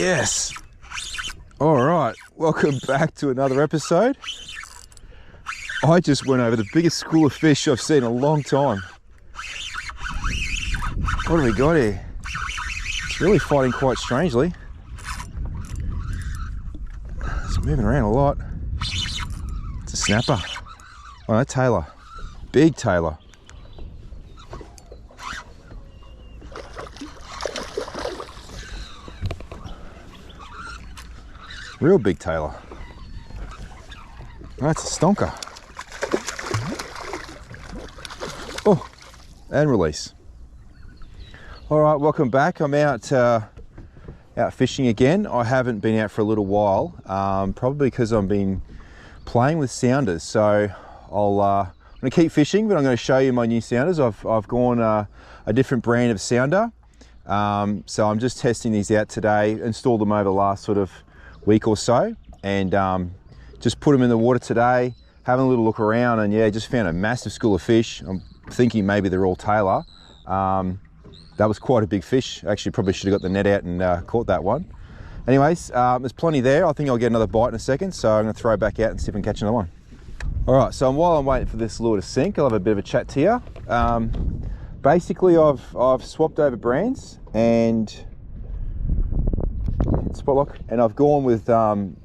Yes. All right, welcome back to another episode. I just went over the biggest school of fish I've seen in a long time. What have we got here? It's really fighting quite strangely. It's moving around a lot. It's a snapper. Oh, no, tailor. Big tailor. Real big tailor. That's a stonker. Oh, and release. All right, welcome back. I'm out fishing again. I haven't been out for a little while, probably because I've been playing with sounders. So I'm gonna keep fishing, but I'm gonna show you my new sounders. I've gone a different brand of sounder. So I'm just testing these out today, installed them over the last sort of week or so, and just put them in the water today, having a little look around, and yeah, just found a massive school of fish. I'm thinking maybe they're all tailor. That was quite a big fish. Actually, probably should have got the net out and caught that one. Anyways, there's plenty there. I think I'll get another bite in a second, so I'm gonna throw back out and see if I can catch another one. All right, so while I'm waiting for this lure to sink, I'll have a bit of a chat to you. Basically, I've swapped over brands and spot lock, and I've gone with some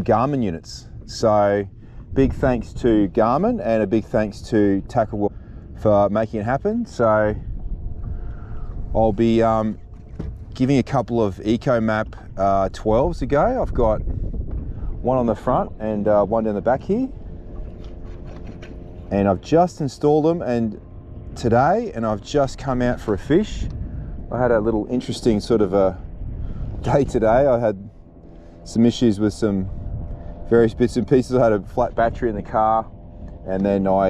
Garmin units. So big thanks to Garmin and a big thanks to Tackle for making it happen. So I'll be giving a couple of EcoMap 12s a go. I've got one on the front and one down the back here, and I've just installed them today, and I've just come out for a fish. I had a little interesting sort of a day today. I had some issues with some various bits and pieces. I had a flat battery in the car, and then I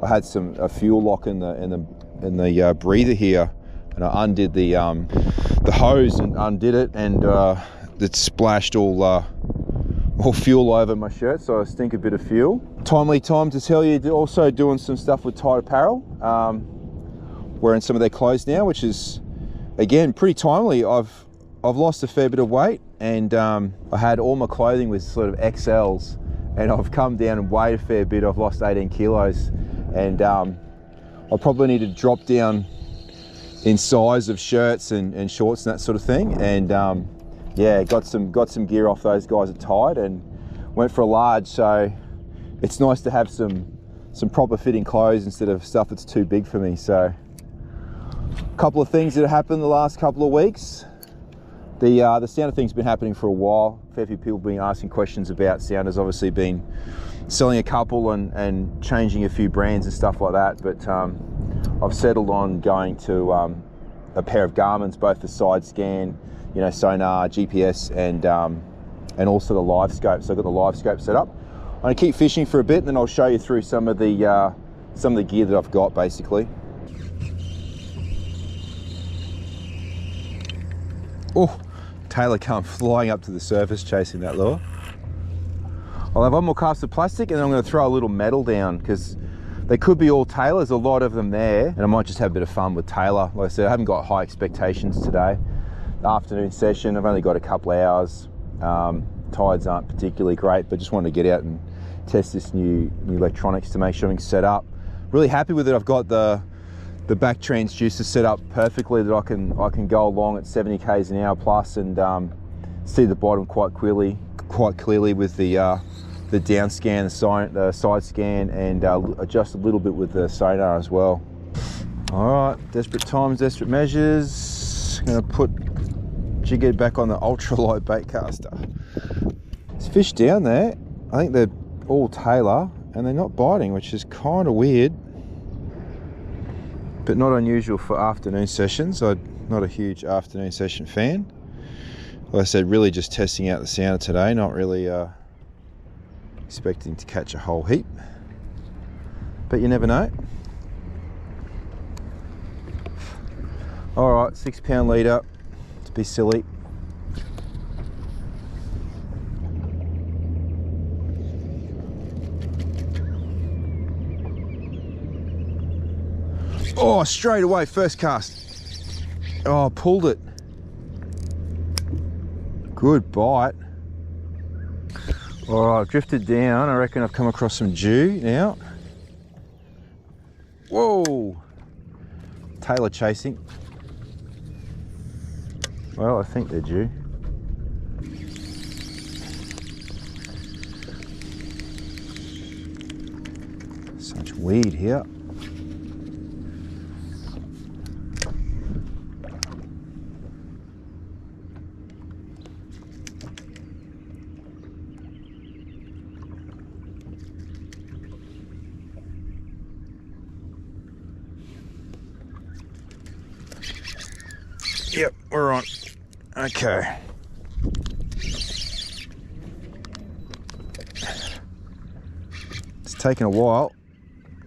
had a fuel lock in the breather here, and I undid the hose and undid it, and it splashed all fuel over my shirt, so I stink a bit of fuel. Timely time to tell you, also doing some stuff with Tide Apparel, wearing some of their clothes now, which is again pretty timely. I've lost a fair bit of weight, and I had all my clothing with sort of XLs, and I've come down and weighed a fair bit. I've lost 18 kilos, and I probably need to drop down in size of shirts and shorts and that sort of thing. And yeah, got some gear off those guys at Tide and went for a large. So it's nice to have some proper fitting clothes instead of stuff that's too big for me. So a couple of things that have happened the last couple of weeks. The sounder thing's been happening for a while. A fair few people have been asking questions about sounders. Obviously been selling a couple and changing a few brands and stuff like that. But I've settled on going to a pair of Garmin's, both the side scan, sonar, GPS, and also the live scope. So I've got the live scope set up. I'm gonna keep fishing for a bit, and then I'll show you through some of the gear that I've got basically. Oh, Taylor come flying up to the surface chasing that lure. I'll have one more cast of plastic, and then I'm going to throw a little metal down, because they could be all tailor. There's a lot of them there, and I might just have a bit of fun with tailor. Like I said, I haven't got high expectations today. The afternoon session, I've only got a couple hours. Tides aren't particularly great, but just wanted to get out and test this new electronics to make sure everything's set up. Really happy with it. I've got the back transducer set up perfectly, that I can go along at 70 k's an hour plus and see the bottom quite clearly with the down scan, the side scan, and adjust a little bit with the sonar as well. All right, desperate times, desperate measures. Gonna put jigger back on the ultralight bait caster. There's fish down there. I think they're all tailor, and they're not biting, which is kind of weird, but not unusual for afternoon sessions. I'm not a huge afternoon session fan. Like I said, really just testing out the sounder today, not really expecting to catch a whole heap, but you never know. All right, 6 pound leader, to be silly. Oh, straight away, first cast. Oh, pulled it. Good bite. All right, I've drifted down. I reckon I've come across some dew now. Whoa! Tailor chasing. Well, I think they're due. So much weed here. Yep, we're on. Okay. It's taken a while,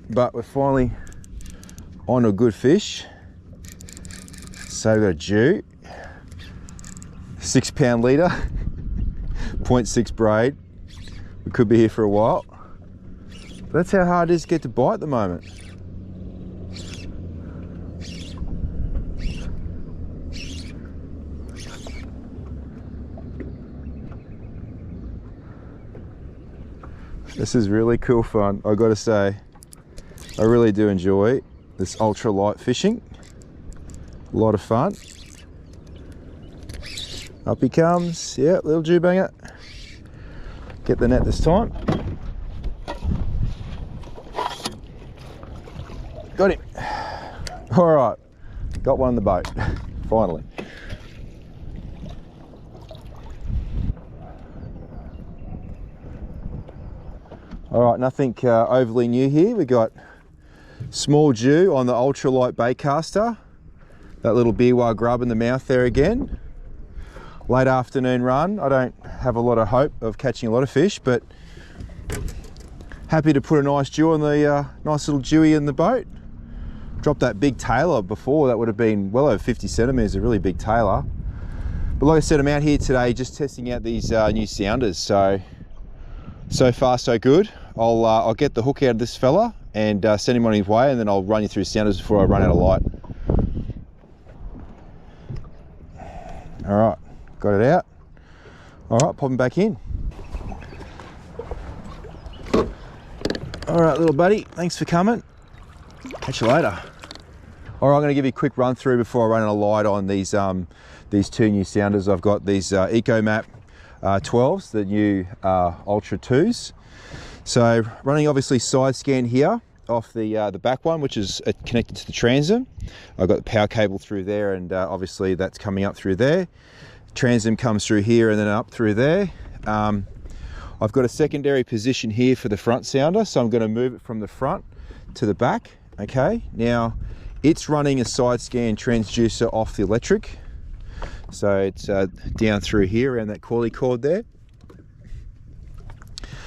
but we're finally on a good fish. So we've got a Jew, 6 pound leader, 0.6 braid. We could be here for a while. But that's how hard it is to get to bite at the moment. This is really cool fun, I've got to say. I really do enjoy this ultra light fishing. A lot of fun. Up he comes, yeah, little Jew banger. Get the net this time. Got him. All right, got one in the boat, finally. All right, nothing overly new here. We got small Jew on the ultralight bait caster. That little biwa grub in the mouth there again. Late afternoon run. I don't have a lot of hope of catching a lot of fish, but happy to put a nice Jew on the nice little Jewy in the boat. Dropped that big tailer before. That would have been well over 50 centimeters, a really big tailer. But like I said, I'm out here today just testing out these new sounders. So far so good. I'll get the hook out of this fella and send him on his way, and then I'll run you through sounders before I run out of light. All right, got it out. All right, pop him back in. All right, little buddy, thanks for coming. Catch you later. All right, I'm going to give you a quick run through before I run out of light on these two new sounders. I've got these EcoMap 12s, the new Ultra 2s. So running obviously side scan here off the back one, which is connected to the transom. I've got the power cable through there, and obviously that's coming up through there. Transom comes through here and then up through there. I've got a secondary position here for the front sounder, so I'm going to move it from the front to the back. Okay, now it's running a side scan transducer off the electric. So it's down through here around that coily cord there.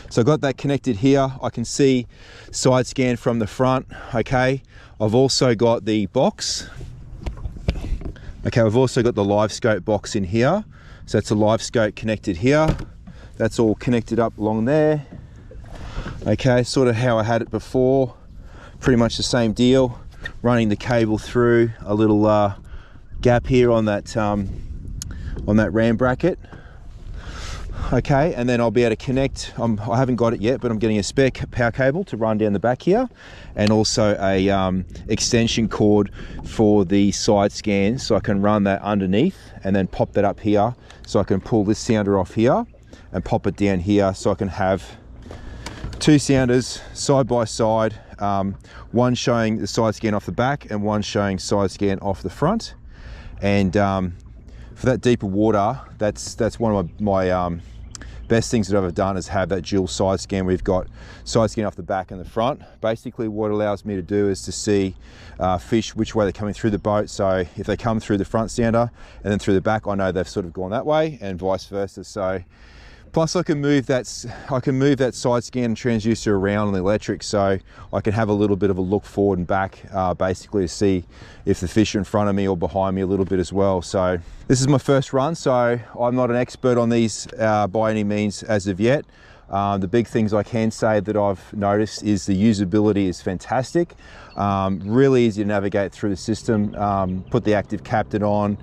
So I've got that connected here. I can see side scan from the front. Okay, I've also got the box. Okay, I've also got the live scope box in here. So it's a live scope connected here. That's all connected up along there. Okay, sort of how I had it before. Pretty much the same deal. Running the cable through a little gap here on that ram bracket. Okay, and then I'll be able to connect, I haven't got it yet, but I'm getting a spare power cable to run down the back here, and also a extension cord for the side scan, so I can run that underneath and then pop that up here, so I can pull this sounder off here and pop it down here, so I can have two sounders side by side, one showing the side scan off the back and one showing side scan off the front. And for that deeper water, that's one of my best things that I've ever done, is have that dual side scan. We've got side scan off the back and the front. Basically what it allows me to do is to see fish which way they're coming through the boat. So if they come through the front sounder and then through the back, I know they've sort of gone that way, and vice versa. So plus I can move that side scan transducer around on the electric, so I can have a little bit of a look forward and back, basically to see if the fish are in front of me or behind me a little bit as well. So this is my first run, so I'm not an expert on these by any means as of yet. The big things I can say that I've noticed is the usability is fantastic. Really easy to navigate through the system. Put the active captain on,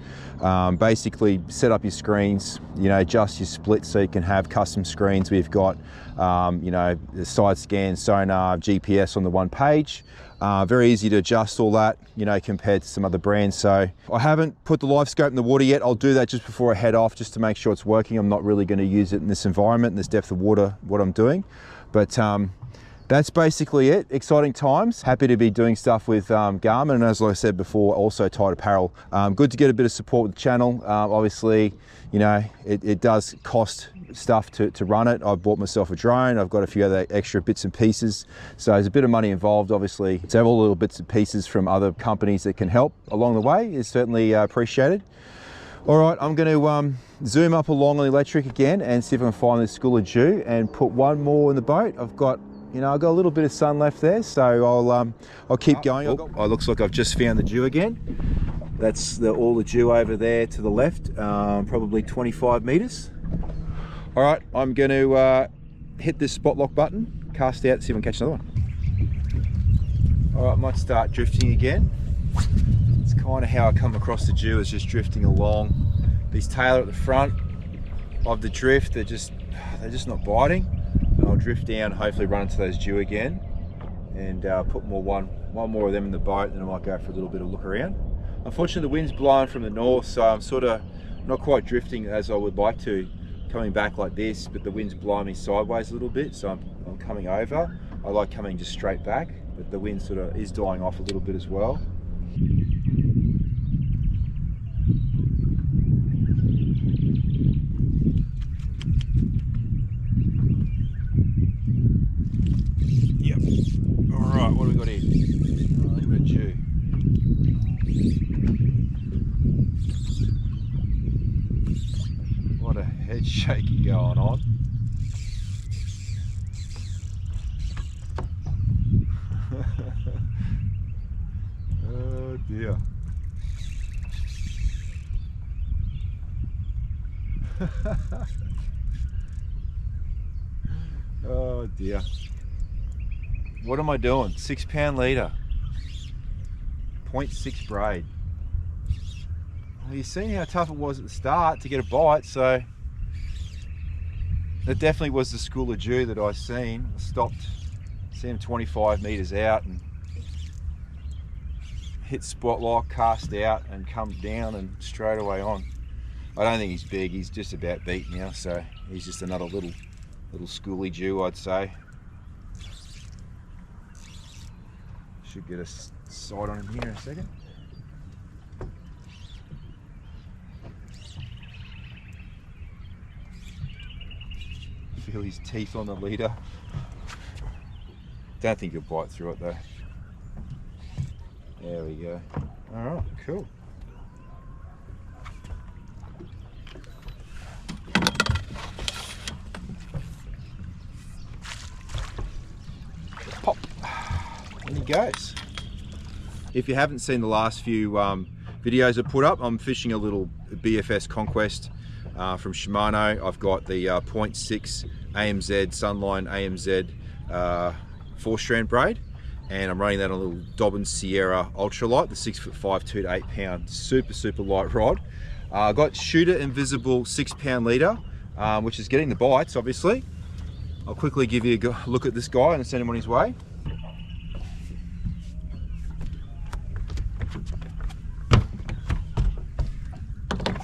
basically set up your screens, you know, adjust your split so you can have custom screens. We've got, you know, the side scan, sonar, GPS on the one page. Very easy to adjust all that, you know, compared to some other brands. So I haven't put the live scope in the water yet. I'll do that just before I head off, just to make sure it's working. I'm not really going to use it in this environment, in this depth of water, what I'm doing. But that's basically it. Exciting times. Happy to be doing stuff with Garmin, and as I said before, also Tide Apparel. Good to get a bit of support with the channel. Obviously, you know, it does cost stuff to run it. I've bought myself a drone. I've got a few other extra bits and pieces. So there's a bit of money involved, obviously. Several little bits and pieces from other companies that can help along the way is certainly appreciated. All right, I'm going to zoom up along on the electric again and see if I can find this school of Jew and put one more in the boat. I've got, you know, I've got a little bit of sun left there, so I'll keep going. Oh, it looks like I've just found the Jew again. That's all the Jew over there to the left, probably 25 meters. All right, I'm going to hit this spot lock button, cast out, see if I can catch another one. All right, might start drifting again. It's kind of how I come across the Jew, is just drifting along. These tailor at the front of the drift, they're just not biting. And I'll drift down, hopefully run into those Jew again, and put one more of them in the boat, and then I might go for a little bit of look around. Unfortunately, the wind's blowing from the north, so I'm sort of not quite drifting as I would like to, coming back like this, but the wind's blowing me sideways a little bit, so I'm coming over. I like coming just straight back, but the wind sort of is dying off a little bit as well. Yep. All right, what do we got here? Oh, I think we've got Jew. What a head shaking going on. Oh dear. Oh dear. What am I doing? 6 pound leader. 0.6 braid. Well, you've seen how tough it was at the start to get a bite, so that definitely was the school of Jew that I seen. I stopped, see him 25 meters out and hit spot lock, cast out and come down and straight away on. I don't think he's big, he's just about beat now, so he's just another little schooly Jew, I'd say. Should get a sight on him here in a second. Feel his teeth on the leader. Don't think he'll bite through it though. There we go. All right, cool. Pop. And he goes. If you haven't seen the last few videos I put up, I'm fishing a little BFS Conquest from Shimano. I've got the 0.6 AMZ Sunline AMZ 4-strand braid, and I'm running that on a little Dobbins Sierra Ultralight, the 6'5", 2 to 8 pound, super light rod. I got Shooter Invisible 6 pound leader, which is getting the bites obviously. I'll quickly give you a look at this guy and send him on his way.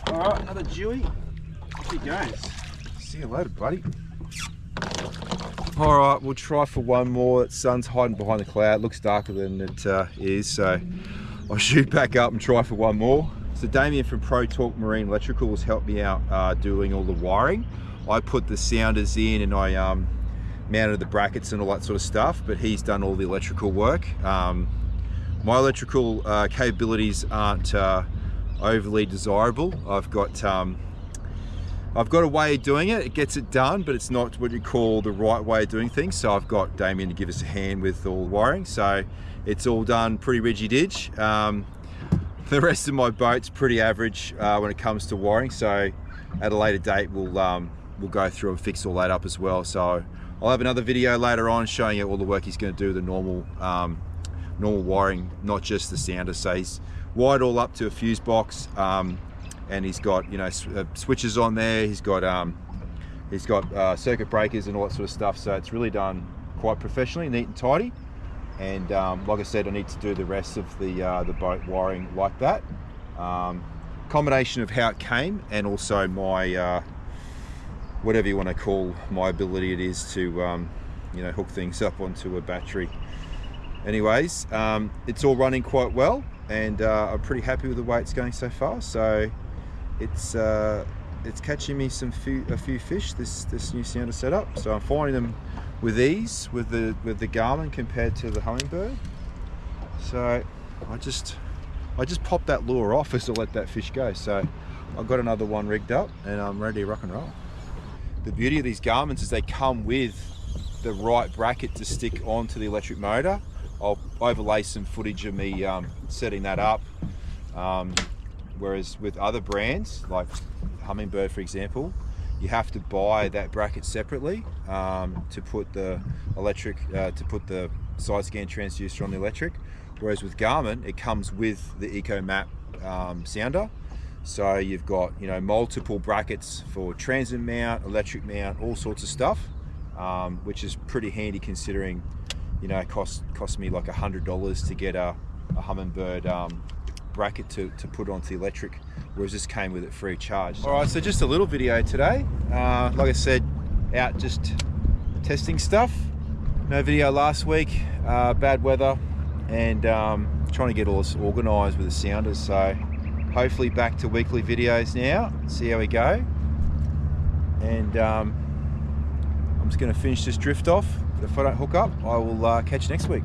All right, another Jewy. Off he goes. See you later, buddy. All right, we'll try for one more. The sun's hiding behind the cloud. It looks darker than it is, so I'll shoot back up and try for one more. So Damien from Pro Talk Marine Electrical has helped me out doing all the wiring. I put the sounders in and I mounted the brackets and all that sort of stuff, but he's done all the electrical work. My electrical capabilities aren't overly desirable. I've got a way of doing it. It gets it done, but it's not what you call the right way of doing things. So I've got Damien to give us a hand with all the wiring. So it's all done pretty ridgy-dig. The rest of my boat's pretty average when it comes to wiring. So at a later date, we'll we'll go through and fix all that up as well. So I'll have another video later on showing you all the work he's going to do, the normal wiring, not just the sounder. So he's wired all up to a fuse box, and he's got, you know, switches on there. He's got circuit breakers and all that sort of stuff. So it's really done quite professionally, neat and tidy. And like I said, I need to do the rest of the boat wiring like that. Combination of how it came and also my whatever you want to call my ability it is to you know, hook things up onto a battery. Anyways, it's all running quite well, and I'm pretty happy with the way it's going so far. So it's catching me a few fish, this new sounder setup. So I'm finding them with ease with the Garmin compared to the Humminbird. So I just popped that lure off as I let that fish go. So I've got another one rigged up and I'm ready to rock and roll. The beauty of these Garmins is they come with the right bracket to stick onto the electric motor. I'll overlay some footage of me setting that up. Whereas with other brands, like Humminbird for example, you have to buy that bracket separately to put the side scan transducer on the electric. Whereas with Garmin, it comes with the EcoMap sounder. So you've got, you know, multiple brackets for transit mount, electric mount, all sorts of stuff, which is pretty handy considering, you know, it cost me like $100 to get a Humminbird bracket to put onto the electric, whereas this came with it free of charge. All right, so just a little video today. Like I said, out just testing stuff. No video last week, bad weather, and trying to get all this organized with the sounders. So hopefully back to weekly videos now, see how we go. And I'm just going to finish this drift off, but if I don't hook up, I will catch you next week.